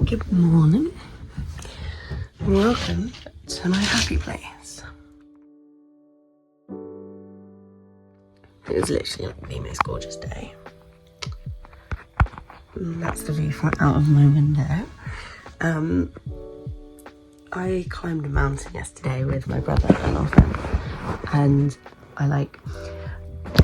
Good morning. Welcome to my happy place. It's literally the most gorgeous day. And that's the view from out of my window. I climbed a mountain yesterday with my brother and our friend, and I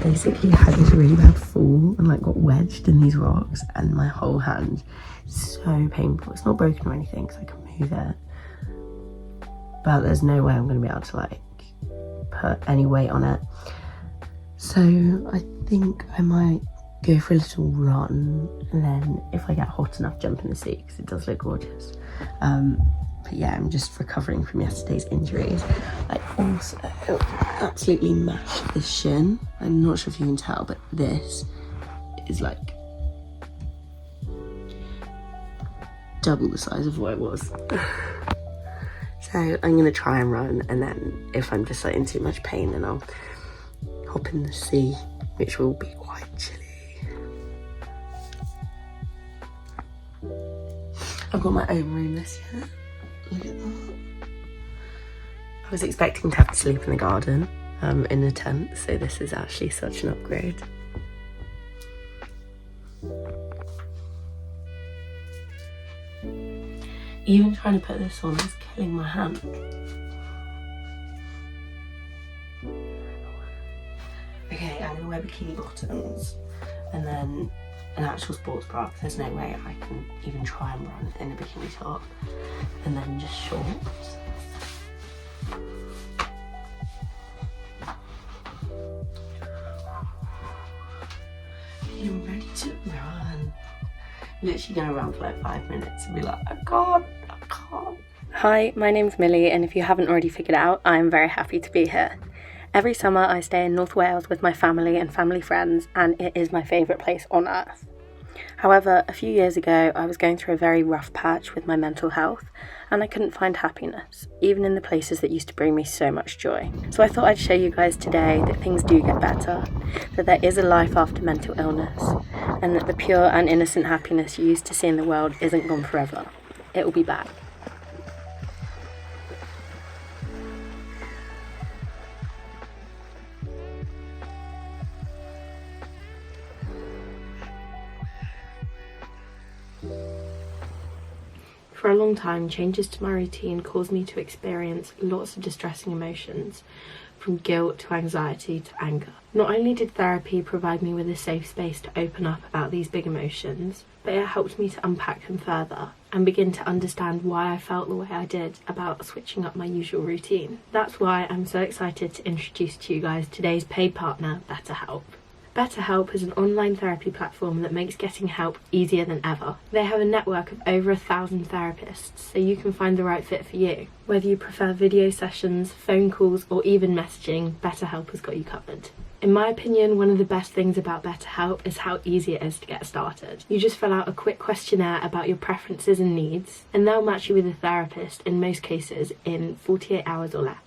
basically had this really bad fall and got wedged in these rocks, and my whole hand is so painful. It's not broken or anything because I can move it, but there's no way I'm going to be able to put any weight on it. So I think I might go for a little run, and then if I get hot enough, jump in the sea because it does look gorgeous. But yeah, I'm just recovering from yesterday's injuries. I also absolutely mashed this shin. I'm not sure if you can tell, but this is double the size of what it was. So I'm gonna try and run, and then if I'm just in too much pain, then I'll hop in the sea, which will be quite chilly. I've got my own room this year. Look at that. I was expecting to have to sleep in the garden, in a tent, so this is actually such an upgrade. Even trying to put this on is killing my hand. Okay, I'm gonna wear bikini bottoms and then an actual sports bra. There's no way I can even try and run in a bikini top, and then just shorts. I'm ready to run. Literally gonna run for 5 minutes and be like, I can't. Hi, my name's Millie, and if you haven't already figured it out, I'm very happy to be here. Every summer I stay in North Wales with my family and family friends, and it is my favourite place on earth. However, a few years ago I was going through a very rough patch with my mental health, and I couldn't find happiness, even in the places that used to bring me so much joy. So I thought I'd show you guys today that things do get better, that there is a life after mental illness, and that the pure and innocent happiness you used to see in the world isn't gone forever. It will be back. For a long time, changes to my routine caused me to experience lots of distressing emotions, from guilt to anxiety to anger. Not only did therapy provide me with a safe space to open up about these big emotions, but it helped me to unpack them further and begin to understand why I felt the way I did about switching up my usual routine. That's why I'm so excited to introduce to you guys today's paid partner, BetterHelp. BetterHelp is an online therapy platform that makes getting help easier than ever. They have a network of over 1,000 therapists, so you can find the right fit for you. Whether you prefer video sessions, phone calls, or even messaging, BetterHelp has got you covered. In my opinion, one of the best things about BetterHelp is how easy it is to get started. You just fill out a quick questionnaire about your preferences and needs, and they'll match you with a therapist in most cases in 48 hours or less.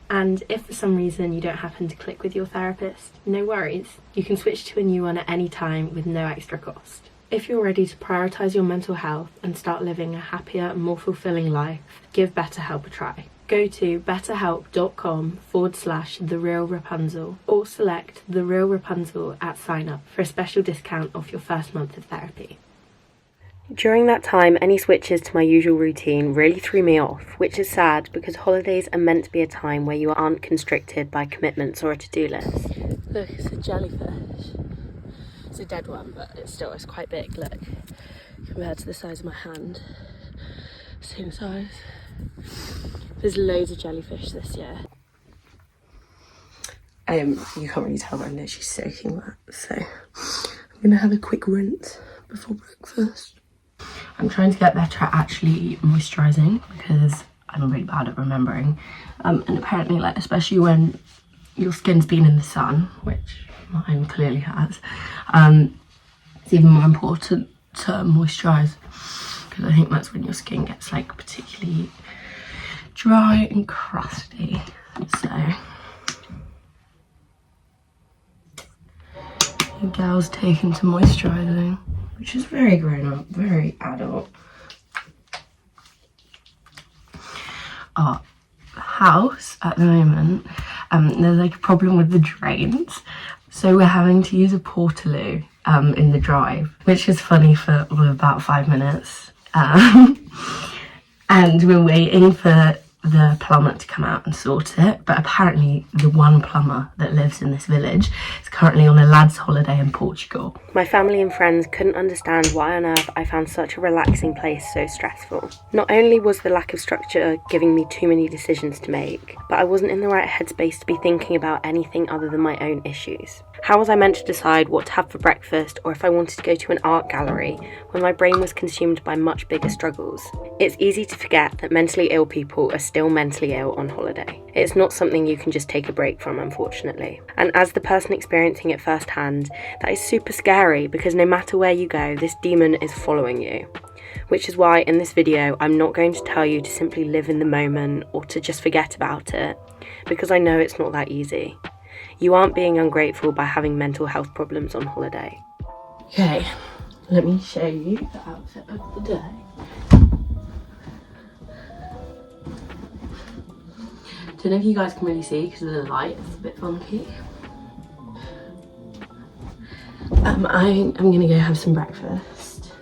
And if for some reason you don't happen to click with your therapist, no worries. You can switch to a new one at any time with no extra cost. If you're ready to prioritise your mental health and start living a happier, more fulfilling life, give BetterHelp a try. Go to betterhelp.com/TheRealRapunzel or select The Real Rapunzel at sign up for a special discount off your first month of therapy. During that time, any switches to my usual routine really threw me off, which is sad because holidays are meant to be a time where you aren't constricted by commitments or a to-do list. Look, it's a jellyfish. It's a dead one, but it's quite big, look, compared to the size of my hand. Same size. There's loads of jellyfish this year. You can't really tell, but I'm literally soaking wet, so I'm gonna have a quick rinse before breakfast. I'm trying to get better at actually moisturising because I'm really bad at remembering. And apparently, especially when your skin's been in the sun, which mine clearly has, it's even more important to moisturise because I think that's when your skin gets particularly dry and crusty. So the girl's taken to moisturising, which is very grown up, very adult. our house at the moment, there's like a problem with the drains, so we're having to use a portaloo in the drive, which is funny for about 5 minutes, and we're waiting for the plumber to come out and sort it, but apparently the one plumber that lives in this village is currently on a lad's holiday in Portugal. My family and friends couldn't understand why on earth I found such a relaxing place so stressful. Not only was the lack of structure giving me too many decisions to make, but I wasn't in the right headspace to be thinking about anything other than my own issues. How was I meant to decide what to have for breakfast, or if I wanted to go to an art gallery, when my brain was consumed by much bigger struggles? It's easy to forget that mentally ill people are still mentally ill on holiday. It's not something you can just take a break from, unfortunately. And as the person experiencing it firsthand, that is super scary, because no matter where you go, this demon is following you. Which is why in this video, I'm not going to tell you to simply live in the moment or to just forget about it, because I know it's not that easy. You aren't being ungrateful by having mental health problems on holiday. Okay, let me show you the outfit of the day. Don't know if you guys can really see because of the light, it's a bit funky. I'm gonna go have some breakfast.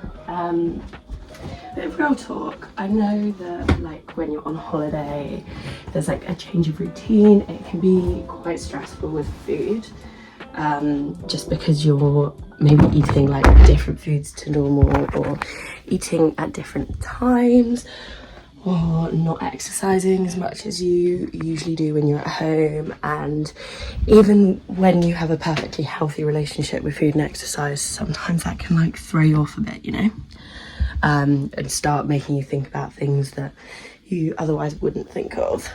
Bit of real talk. I know that like when you're on holiday, there's like a change of routine. It can be quite stressful with food, just because you're maybe eating like different foods to normal, or eating at different times, or not exercising as much as you usually do when you're at home. And even when you have a perfectly healthy relationship with food and exercise, sometimes that can like throw you off a bit, you know, and start making you think about things that you otherwise wouldn't think of.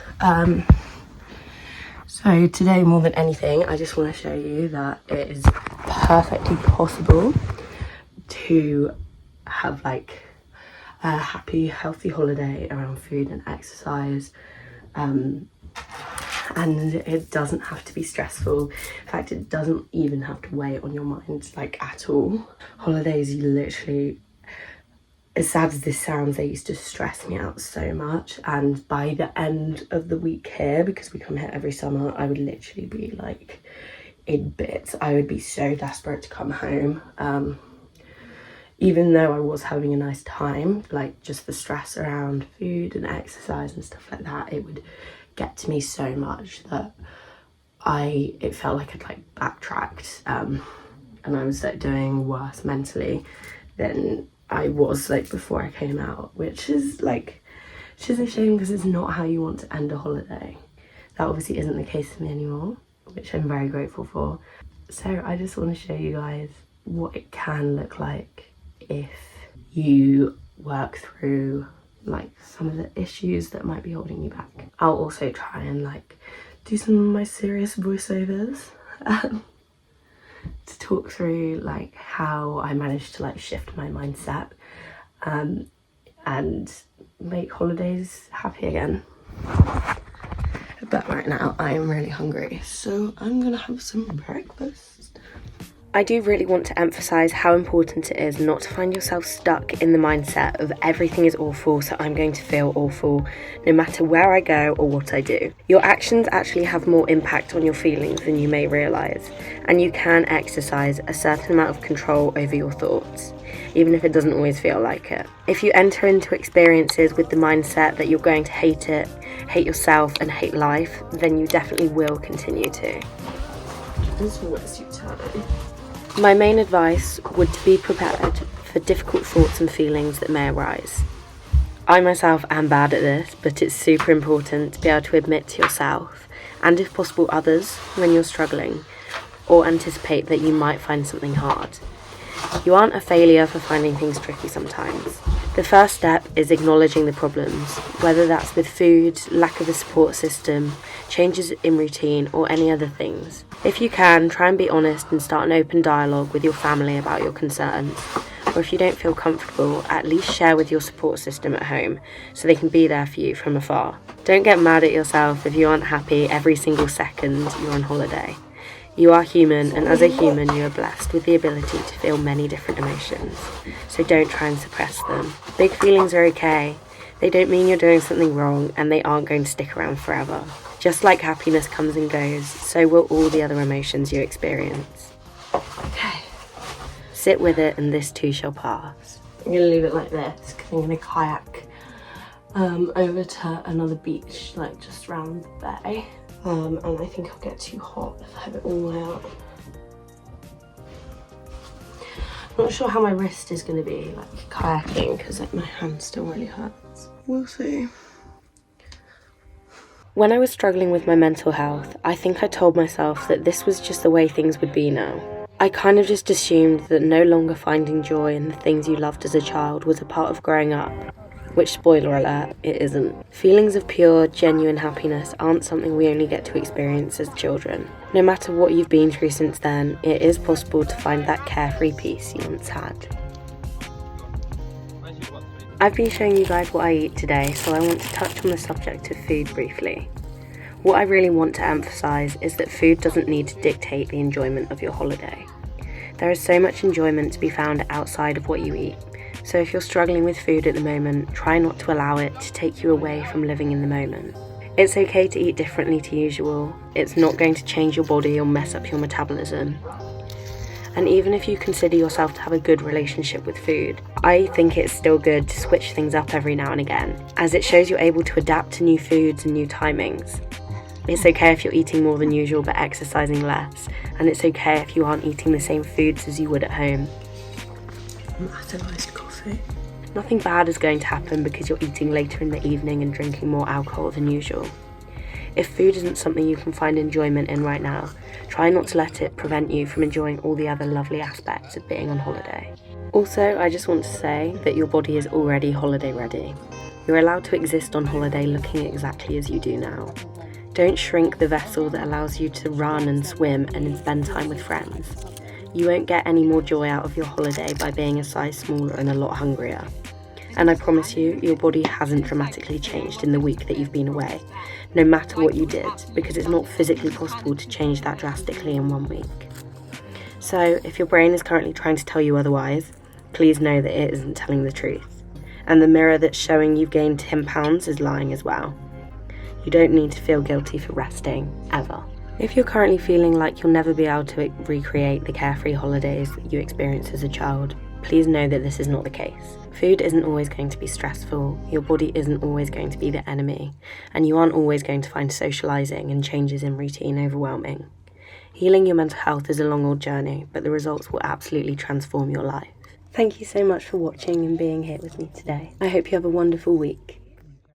So today, more than anything, I just want to show you that it is perfectly possible to have like a happy, healthy holiday around food and exercise, and it doesn't have to be stressful. In fact, it doesn't even have to weigh on your mind like at all. Holidays, you literally, as sad as this sounds, they used to stress me out so much, and by the end of the week here, because we come here every summer, I would literally be like in bits. I would be so desperate to come home. Even though I was having a nice time, like just the stress around food and exercise and stuff like that, it would get to me so much that it felt like I'd like backtracked, and I was like doing worse mentally than I was like before I came out, which is a shame, because it's not how you want to end a holiday. That obviously isn't the case for me anymore, which I'm very grateful for. So I just want to show you guys what it can look like if you work through like some of the issues that might be holding you back. I'll also try and like do some of my serious voiceovers to talk through like how I managed to like shift my mindset and make holidays happy again. But right now I am really hungry, so I'm gonna have some breakfast. I do really want to emphasise how important it is not to find yourself stuck in the mindset of everything is awful, so I'm going to feel awful no matter where I go or what I do. Your actions actually have more impact on your feelings than you may realise, and you can exercise a certain amount of control over your thoughts, even if it doesn't always feel like it. If you enter into experiences with the mindset that you're going to hate it, hate yourself and hate life, then you definitely will continue to. Just waste your time. My main advice would to be prepared for difficult thoughts and feelings that may arise. I myself am bad at this, but it's super important to be able to admit to yourself, and if possible others, when you're struggling, or anticipate that you might find something hard. You aren't a failure for finding things tricky sometimes. The first step is acknowledging the problems, whether that's with food, lack of a support system, changes in routine, or any other things. If you can, try and be honest and start an open dialogue with your family about your concerns. Or if you don't feel comfortable, at least share with your support system at home so they can be there for you from afar. Don't get mad at yourself if you aren't happy every single second you're on holiday. You are human, and as a human you are blessed with the ability to feel many different emotions, so don't try and suppress them. Big feelings are okay. They don't mean you're doing something wrong, and they aren't going to stick around forever. Just like happiness comes and goes, so will all the other emotions you experience. Okay. Sit with it, and this too shall pass. I'm going to leave it like this, because I'm going to kayak over to another beach, like just round the bay. And I think I'll get too hot if I have it all the way up. I'm not sure how my wrist is going to be, like kayaking, because like my hand still really hurts. We'll see. When I was struggling with my mental health, I think I told myself that this was just the way things would be now. I kind of just assumed that no longer finding joy in the things you loved as a child was a part of growing up. Which, spoiler alert, it isn't. Feelings of pure, genuine happiness aren't something we only get to experience as children. No matter what you've been through since then, it is possible to find that carefree peace you once had. I've been showing you guys what I eat today, so I want to touch on the subject of food briefly. What I really want to emphasise is that food doesn't need to dictate the enjoyment of your holiday. There is so much enjoyment to be found outside of what you eat. So if you're struggling with food at the moment, try not to allow it to take you away from living in the moment. It's okay to eat differently to usual. It's not going to change your body or mess up your metabolism. And even if you consider yourself to have a good relationship with food, I think it's still good to switch things up every now and again, as it shows you're able to adapt to new foods and new timings. It's okay if you're eating more than usual but exercising less, and it's okay if you aren't eating the same foods as you would at home. Massive iced coffee. Nothing bad is going to happen because you're eating later in the evening and drinking more alcohol than usual. If food isn't something you can find enjoyment in right now, try not to let it prevent you from enjoying all the other lovely aspects of being on holiday. Also, I just want to say that your body is already holiday ready. You're allowed to exist on holiday looking exactly as you do now. Don't shrink the vessel that allows you to run and swim and spend time with friends. You won't get any more joy out of your holiday by being a size smaller and a lot hungrier. And I promise you, your body hasn't dramatically changed in the week that you've been away, no matter what you did, because it's not physically possible to change that drastically in 1 week. So, if your brain is currently trying to tell you otherwise, please know that it isn't telling the truth. And the mirror that's showing you've gained 10 pounds is lying as well. You don't need to feel guilty for resting, ever. If you're currently feeling like you'll never be able to recreate the carefree holidays that you experienced as a child, please know that this is not the case. Food isn't always going to be stressful, your body isn't always going to be the enemy, and you aren't always going to find socialising and changes in routine overwhelming. Healing your mental health is a long old journey, but the results will absolutely transform your life. Thank you so much for watching and being here with me today. I hope you have a wonderful week.